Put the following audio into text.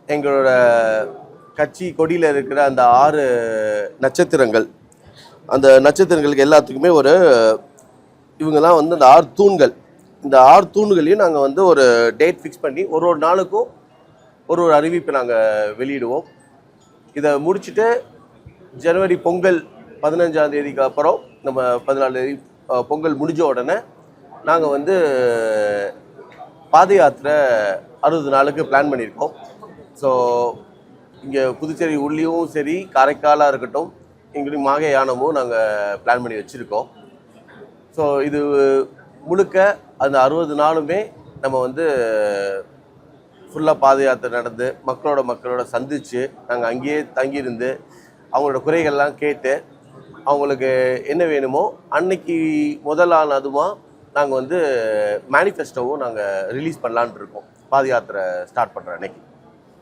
எங்களோட கட்சி கொடியில் இருக்கிற அந்த 6 நட்சத்திரங்கள், அந்த நட்சத்திரங்களுக்கு எல்லாத்துக்குமே இவங்கெல்லாம் வந்து அந்த 6 தூண்கள், இந்த 6 தூண்களையும் நாங்கள் வந்து ஒரு டேட் ஃபிக்ஸ் பண்ணி ஒரு நாளுக்கும் ஒரு அறிவிப்பை நாங்கள் வெளியிடுவோம். இதை முடிச்சுட்டு ஜனவரி பொங்கல் 15ஆம் தேதிக்கு அப்புறம் நம்ம 14 தேதி பொங்கல் முடிஞ்ச உடனே நாங்கள் வந்து பாத யாத்திரை 60 நாளுக்கு பிளான் பண்ணியிருக்கோம். ஸோ இங்கே புதுச்சேரி உள்ளியும் சரி, காரைக்காலாக இருக்கட்டும், எங்கேயும் மாகே யானமும் நாங்கள் பிளான் பண்ணி வச்சுருக்கோம். ஸோ இது முழுக்க அந்த 60 நாளுமே நம்ம வந்து ஃபுல்லாக பாத யாத்திரை நடந்து மக்களோட சந்தித்து நாங்கள் அங்கேயே தங்கியிருந்து அவங்களோட குறைகள்லாம் கேட்டு அவங்களுக்கு என்ன வேணுமோ அன்னைக்கு முதல் நாள் அதுமா நாங்கள் வந்து மேனிஃபெஸ்டோவும் நாங்கள் ரிலீஸ் பண்ணலான் இருக்கோம் பாத யாத்திரை ஸ்டார்ட் பண்ணுற அன்னைக்கு.